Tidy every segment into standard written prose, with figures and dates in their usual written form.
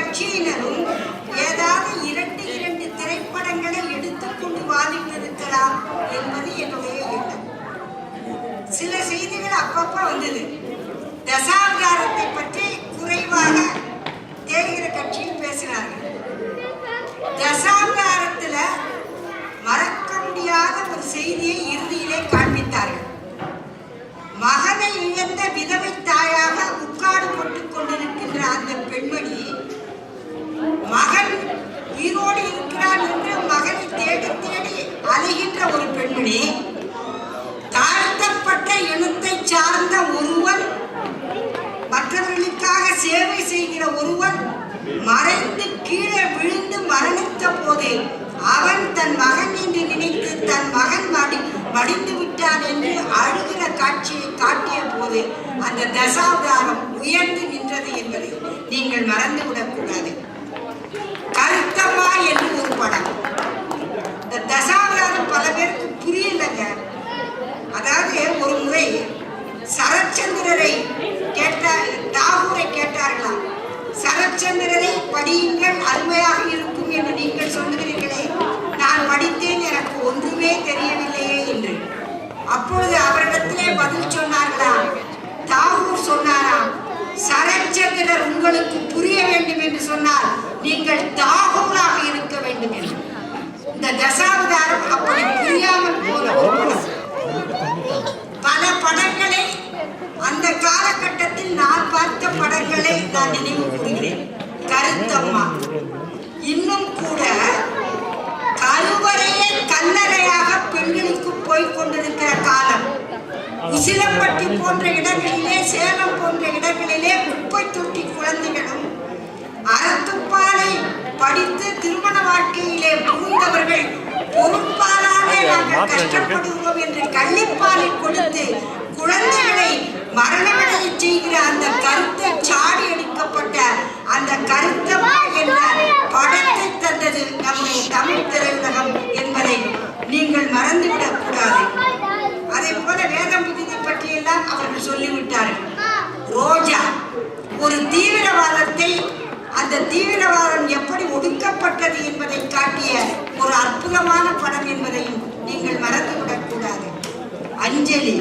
கட்சியினரும் ஏதாவது இரண்டு திரைப்படங்களை எடுத்துக்கொண்டு வாதிட்டிருக்கலாம் என்பது என்னுடைய எண்ணம். சில செய்திகள் அப்பப்ப வந்தது. தசாவதாரத்தை பற்றி குறைவாக தேகிற கட்சியில் பேசினார்கள். தசாவதாரத்துல மறக்க முடியாத ஒரு செய்தியை இறுதியிலே காண்பித்தார்கள். மகனை இழந்த விதவை தாயாக முக்காடு போட்டுக் கொண்டிருக்கின்ற அந்த பெண்மணி மகன் உயிரோடு இருக்கிறான் என்று மகனை தேடி தேடி அலைகின்ற ஒரு பெண்மணி, தாழ்த்தப்பட்ட இனத்தை சார்ந்த ஒருவன், மற்றவர்களுக்காக சேவை செய்கிற ஒருவன் மறைந்து கீழே விழுந்து மரணித்த போது அவன் தன் மகன் என்று நினைத்து தன் மகன் மடிந்து விட்டான் என்று அழுகிற காட்சியை காட்டிய போது அந்த தசாவதாரம் உயர்ந்து நின்றது என்பதை நீங்கள் மறந்துவிடக் கூடாது. கருத்தம்மா என்று ஒரு படம். இந்த தசாவதாரம் பல பேருக்கு புரியலைங்க. அதாவது ஒரு முறை சரச்சந்திரரை தாகூரை கேட்டார்களாம், சரச்சந்திரரை படியுங்கள், அருமையாக இருக்கும் என்று நீங்கள் சொல்லுகிறீர்களே, நான் படித்தேன், எனக்கு ஒன்றுமே தெரியவில்லையே என்று. அப்பொழுது அவரிடத்திலே பதில் சொன்னார்களாம். தாகூர் சொன்னாராம், சரச்சந்திரர் உங்களுக்கு புரிய வேண்டும் என்று சொன்னால் நீங்கள் தாகூராக இருக்க வேண்டும் என்று. இந்த தசாவதாரம் அப்படி புரியாமல் போன பல படங்களை, அந்த காலகட்டத்தில் நான் பார்த்த படங்களை நான் நினைவு கூறுகிறேன். கருத்தம்மா இன்னும் கூட கருவறையே கல்லறையாக பெண்களுக்கு போய் கொண்டிருக்கிற காலம். உசிலம்பட்டி போன்ற இடங்களிலே, சேலம் போன்ற இடங்களிலே குப்பை தொட்டி குழந்தைகளும் அறத்துப்பாலை படித்து திருமண வாழ்க்கையிலே புகுந்தவர்கள் பொறுப்பாளாலே நாங்கள் கஷ்டப்படுகிறோம் என்று கள்ளிப்பாலை கொடுத்து குழந்தைகளை மரணமடைய செய்கிற அந்த கருத்தை சாடி அடிக்கப்பட்ட அந்த கருத்தம்மா என்ற படத்தை தந்தது நம்முடைய தமிழ் திரையுலகம் என்பதை நீங்கள் மறந்துவிடக் கூடாது. அதே போல வேதம் விதிதை பற்றியெல்லாம் அவர்கள் சொல்லிவிட்டார்கள். ரோஜா ஒரு தீவிரவாதத்தை, அந்த தீவிரவாதம் எப்படி ஒடுக்கப்பட்டது என்பதை காட்டிய ஒரு அற்புதமான படம் என்பதையும் நீங்கள் மறந்துவிடக் கூடாது. அஞ்சலி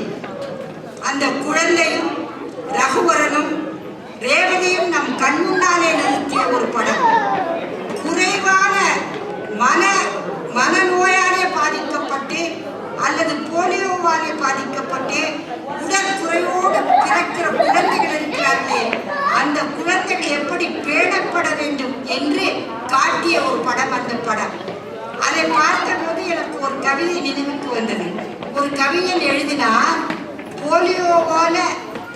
அந்த குழந்தையும் ரகுவரனும் ரேவதியும் நம் கண் முன்னாலே நிறுத்திய ஒரு படம். குறைவான மனநோயாலே பாதிக்கப்பட்டு அல்லது போலியோவாலே பாதிக்கப்பட்டு உடற்குறைவோடு பிறக்கிற குழந்தைகள் இருக்கிறார்களே, அந்த குழந்தைகள் எப்படி பேணப்பட வேண்டும் என்று காட்டிய ஒரு படம் அந்த படம். அதை பார்த்தபோது எனக்கு ஒரு கவிதை நினைவுக்கு வந்தது. ஒரு கவிஞன் எழுதினார், போலியோவால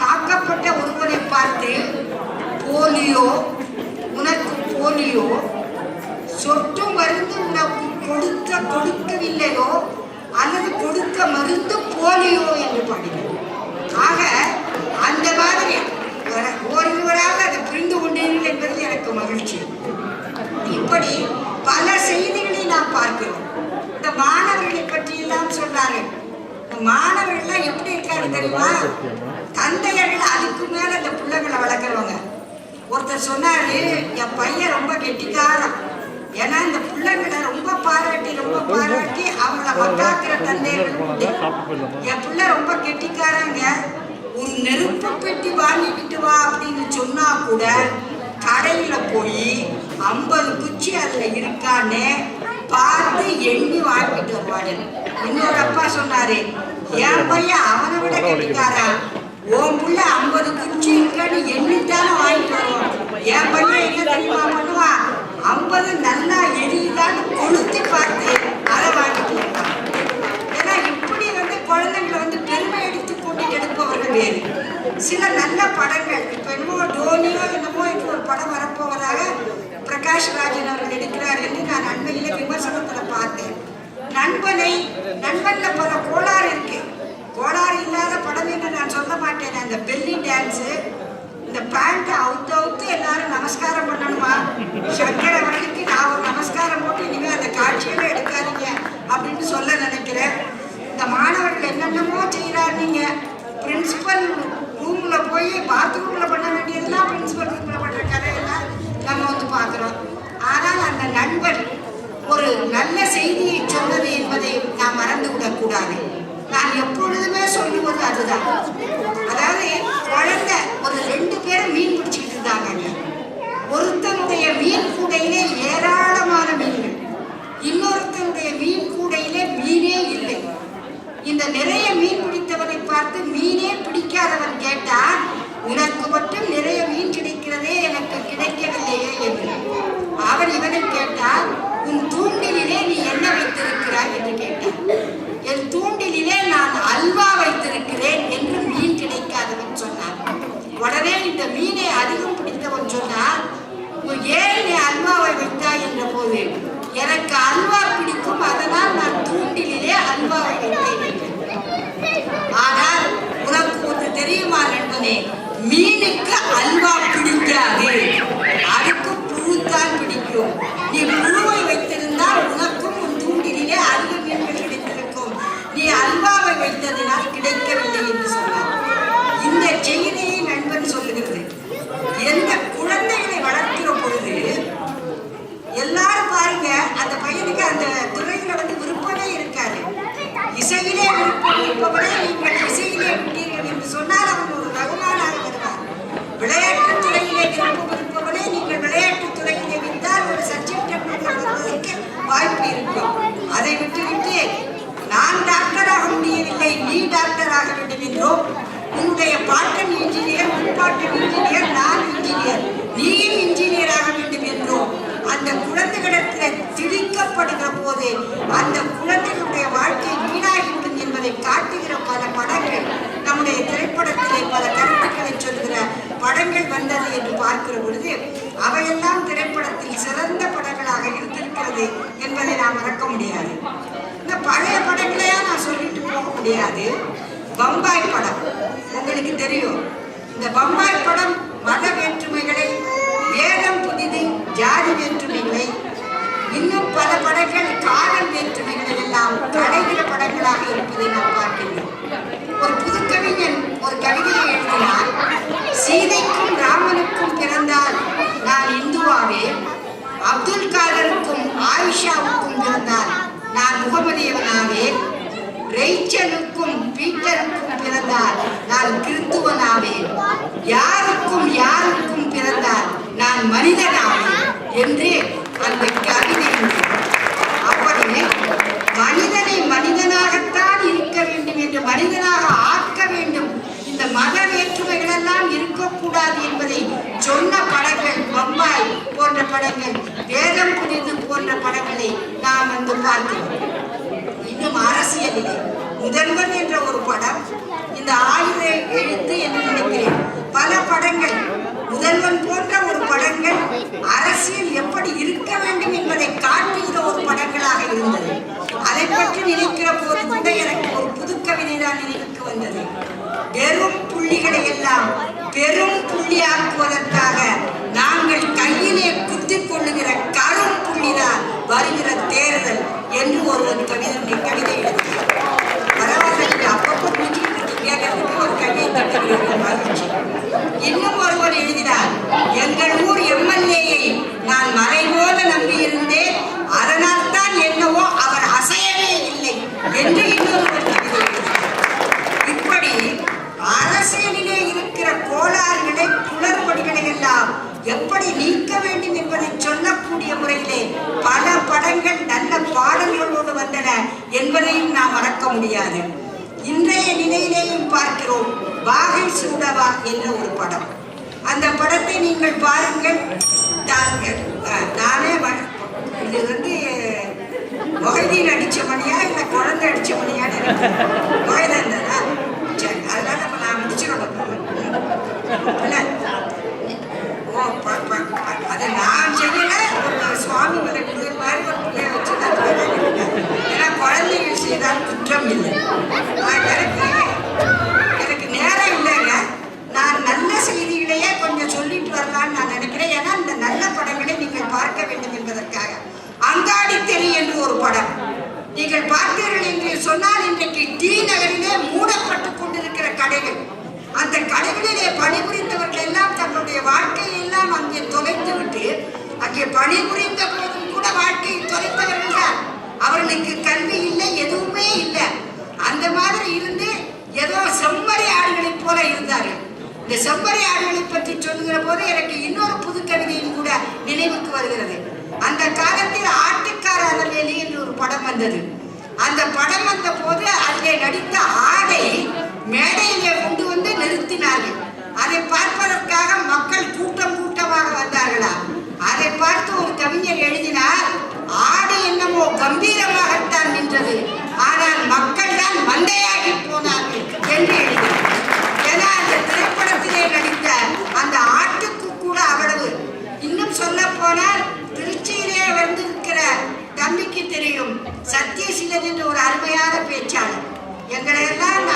தாக்கப்பட்ட ஒருவரை பார்த்து, போலியோ உனக்கு போலியோ, சொட்டு மருந்து உனக்கு கொடுக்கவில்லையோ அல்லது கொடுக்க மருந்து போலியோ என்று பாடினார். ஆக அந்த மாதிரி ஒருவராக அதை புரிந்து கொண்டீர்கள் என்பதில் எனக்கு மகிழ்ச்சி. இப்படி பல செய்திகளை நாம் பார்க்கிறோம். இந்த மாணவர்களை பற்றி எல்லாம் சொன்னார்கள். மாணவர்கள் எப்படி இருக்காரு தெரியுமா? தந்தையர்கள் அதுக்கு மேல இந்த பிள்ளைகளை வளர்க்குறவங்க. ஒருத்தர் சொன்னாரு, என் பையன் ரொம்ப கெட்டிக்காரன், ஏன்னா இந்த பிள்ளைங்களை ரொம்ப பாராட்டி அவங்கள மக்காக்குற தந்தையர்கள். என் பிள்ளை ரொம்ப கெட்டிக்காரங்க, ஒரு நெருப்பு பெட்டி வாங்கிக்கிட்டு வா அப்படின்னு சொன்னா கூட கடையில போய் 50 குச்சி அதுல இருக்கான்னு பார்த்து எண்ணி வாங்கிட்டு வருவாரு. இன்னொரு அப்பா சொன்னாரு, என் பையன் அவனை விட கெட்டிக்காரன், உன் புள்ள 50 குச்சி இருக்கான்னு எண்ணித்தானே வாங்கிட்டு வருவான். என் பையன் என்ன தெரியுமா பண்ணுவான், 50 நல்லா எரியுதான்னு கொளுத்தி பார்த்து அதை வாங்கிட்டு வருவான். ஏன்னா இப்படி குழந்தைங்களை பெருமை எடுத்து கொண்டு எடுப்பவர்கள் வேறு. சில நல்ல படங்கள், இப்ப என்னமோ டோனியோ என்னமோ என்று ஒரு படம் வரப்போவதாக பிரகாஷ் ராஜன் அவர்கள் எடுக்கிறார் என்று நான் அண்மையில விமர்சனத்துல பார்த்தேன். நண்பன்ல பல கோளாறு இருக்கு. கோளாறு இல்லாத படம் என்று நான் சொல்ல மாட்டேன். அந்த பெல்லி டான்ஸ், இந்த பேண்ட்டை அவுத்து எல்லாரும் நமஸ்காரம் பண்ணணுமா, சங்கர் அவர்களுக்கு நான் ஒரு நமஸ்காரம் போட்டு இனிமே அந்த காட்சியில எடுக்காதீங்க அப்படின்னு சொல்ல நினைக்கிறேன். இந்த மாணவர்கள் என்னென்னமோ செய்யறாரு. நீங்க பிரின்சிபல் ரூம்ல போய் பாத்ரூம்ல பண்ண வேண்டியதெல்லாம் பிரின்சிபல் ரூம்ல பண்ற கதையெல்லாம் நம்ம பார்க்கணும். நல்ல செய்தியை சொன்னது என்பதை நாம் மறந்துவிடக் கூடாது. நான் எப்பொழுதுமே சொல்லுவது அதுதான். அதாவது குழந்தை ஒரு 2 பேரும் மீன் பிடிச்சிட்டு இருந்தாங்க. ஒருத்தனுடைய மீன் கூடையிலே ஏராளமான மீன்கள், இன்னொருத்தனுடைய மீன் கூடையிலே மீனே இல்லை. இந்த நிறைய மீன் பிடித்தவனை பார்த்து மீனே பிடிக்காதவன் கேட்டான், உனக்கு மட்டும் நிறைய மீன் கிடைக்கிறதே, எனக்கு கிடைக்கவில்லையே என்று. அவன் இவனை கேட்டான், உன் தூண்டிலே நீ என்ன வைத்திருக்கிறாய் என்று கேட்டான். என் தூண்டிலே நான் அல்வா வைத்திருக்கிறேன் என்று மீன் கிடைக்காதவன் சொன்னான். உடனே இந்த மீனை அதிகம் பிடித்தவன் சொன்னான், ஏன் நீ அல்வாவை வைத்தாய் என்ற போது, எனக்கு அல்வா பிடிக்கும், அதனால் நான் தூண்டிலே அல்வாவை வைத்தேன். ஆனால் உனக்கு ஒன்று தெரியுமா நண்பனே, மீனுக்கு அல்வா பிடிக்காது, அதுக்கு புழுத்தான் பிடிக்கும். நீ புழுவை வைத்திருந்தால் உனக்கும் உன் தூண்டிலே அல்வா மீன்கள் கிடைத்திருக்கும், நீ அல்வாவை வைத்ததினால் கிடைக்கவில்லை என்று சொன்னார். இந்த செய்தியை நண்பன் சொல்லுகிறது. எந்த குழந்தைகளை வளர்க்கிற பொழுது எல்லாரும் பாருங்க, அந்த பையனுக்கு அந்த துறையில விருப்பமே இருக்காது. இசையிலே விருப்பம் இருப்பவனே நீங்கள் இசையிலே விட்டீர்கள் என்று சொன்னால் அவன் ஒரு ரகுமானாக வருவார். விளையாட்டு துறையிலே விருப்பம் இருப்பவனே நீங்கள் விளையாட்டு துறையிலே விட்டால் ஒரு சர்டிபிகேட் வருவதற்கு வாய்ப்பு இருக்கும். அதை விட்டுவிட்டு நான் டாக்டராக முடியவில்லை, நீ டாக்டராக வேண்டும் என்றோம், உன்னுடைய பாட்டன் இன்ஜினியர், முப்பாட்டன் இன்ஜினியர், நான் இன்ஜினியர், நீயும் இன்ஜினியராக வேண்டும் என்றோம். அந்த குழந்தைகளிடத்தில் திணிக்கப்படுகிற போது அந்த குழந்தைகளுடைய வாழ்க்கை வீணாகிவிடும் என்பதை காட்டுகிற பல படங்கள் நம்முடைய திரைப்படத்திலே பல கருத்துக்களை சொல்கிற படங்கள் வந்தது என்று பார்க்கிற பொழுது அவையெல்லாம் திரைப்படத்தில் சிறந்த படங்களாக இருந்திருக்கிறது என்பதை நாம் மறக்க முடியாது. இந்த பழைய படங்களையா நான் சொல்லிட்டு போக முடியாது. பம்பாய் படம் உங்களுக்கு தெரியும். இந்த பம்பாய் படம் மத வேற்றுமைகளை, வேதம் புதிது, ஜாதி வேற்றுமைகளை, இன்னும் பல படங்கள் காதல் வேற்றுமைகளை எல்லாம் கலைகிற படங்களாக இருப்பதை நாம் பார்க்கின்றோம். ஒரு புதுக்கவிஞன் ஒரு கவிதையை எழுதினார். சீதைக்கும் ராமனுக்கும் பிறந்தால் நான் இந்துவாவே, அப்துல் காதருக்கும் ஆயிஷாவுக்கும் பிறந்தால் நான் முகமதியவனாவே, ரேச்சலுக்கும் பீட்டருக்கும் பிறந்தால் நான் கிறிஸ்துவனாவே, யாருக்கும் யாருக்கும் பிறந்தால் நான் மனிதனாவே என்று அந்த கவிதை. அப்படி மனிதனை மனிதனாகத்தான் இருக்க வேண்டும் என்று, மனிதனாக ஆக்க வேண்டும், இந்த மத வேற்றுமைகள் எல்லாம் இருக்கக்கூடாது என்பதை சொன்ன படங்கள் பம்பாய் போன்ற படங்கள், வேதம் புனிது போன்ற படங்களை நாம் பார்க்கிறோம். இன்னும் அரசியலிலே முதல்வன் என்ற ஒரு படம், இந்த 1000 எழுத்து என்று நினைக்கிறேன், பல படங்கள் முதல்வன் போன்ற ஒரு படங்கள் அரசியல் எப்படி இருக்க வேண்டும் என்பதை காட்டுகிற ஒரு படங்களாக இருந்தது. அதை பற்றி நினைக்கிற போது கூட எனக்கு ஒரு புது கவிதை தான் நினைவுக்கு வந்தது. வெறும் புள்ளிகளை எல்லாம் பெரும் புள்ளியாக்குவதற்காக நாங்கள் கையிலே குத்திக் கொள்ளுகிற கரும் புள்ளிதான் வருகிற தேர்தல் என்று ஒரு கவிதை எழுதினார். பரவாயில்லை, அப்பப்போ கேட்கறதுக்கு ஒரு கவிதை தட்டுகிறது, மகிழ்ச்சி. இன்னும் ஒருவர் எழுதினார், எங்கள் ஊர் எம்எல்ஏயை நான் மறைபோல நம்பியிருந்தேன், அதனால் தான் என்னவோ அவர் அசையவே இல்லை என்று இன்னொருவர் கவிதை எழுதினார். இப்படி அரசியலிலே இருக்கிற கோளாறுகளை, குளறுபடிகளை எல்லாம் எப்படி நீக்க வேண்டும் என்பதை சொல்லக்கூடிய முறையிலே பல படங்கள் நல்ல பாடல்களோடு வந்தன என்பதையும் நாம் மறக்க முடியாது. இன்றைய நிலையிலேயும் பார்க்கிறோம். வாகை சூடவா என்ற ஒரு படம், அந்த படத்தை நீங்கள் பாருங்கள். நானே இது மொஹிதீன் அடிச்ச மணியா இல்லை குழந்தை அடிச்ச மணியான்னு இருக்கு. மொஹிதீன் தானா? சரி, அதனால நம்ம நான் முடிச்சிடணும். அதை நான் செய்யல, ஒரு சுவாமி மாதிரி ஒரு பிள்ளைய வச்சு ஏன்னா குழந்தைகள் செய்தால் குற்றம் இல்லை. எனக்கு நேரம் இல்லைங்க. நான் நல்ல செய்திகளையே கொஞ்சம் சொல்லிட்டு வரலான்னு நான் நினைக்கிறேன். ஏன்னா இந்த நல்ல படங்களை நீங்கள் பார்க்க வேண்டும் என்பதற்காக. அங்காடி தெரு என்று ஒரு படம் நீங்கள் பார்த்தீர்கள் என்று சொன்னால், இன்றைக்கு டி நகரிலே மூடப்பட்டு கொண்டிருக்கிற கடைகள், அந்த கடைகளிலே பணிபுரிந்தவர்கள் எல்லாம் தங்களுடைய வாழ்க்கையை எல்லாம் அங்கே தொலைத்து விட்டு, அங்கே பணிபுரிந்த போதும் கூட வாழ்க்கையை தொலைத்தவர்கள் தான். வந்தது. அந்த படம் வந்த போது அதிலே நடித்த ஆடை மேடையிலே கொண்டு வந்து நிறுத்தினார்கள். அதை பார்ப்பதற்காக மக்கள் கூட்டம் கூட்டமாக வந்தார்களா. அதை பார்த்து ஒரு கவிஞர் எழுதினார், ஆடு என்னமோ கம்பீரமாகத்தான் நின்றது, ஆனால் மக்கள் தான் மந்தையாகி போனார்கள் என்று எழுதினார். ஏன்னா அந்த திரைப்படத்திலே நடித்த அந்த ஆட்டுக்கு கூட அவ்வளவு. இன்னும் சொல்ல போனால் திருச்சியிலே வந்திருக்கிற தம்பிக்கு தெரியும், சத்யசீலன் என்ற ஒரு அருமையான பேச்சாளர். எங்களை எல்லாம்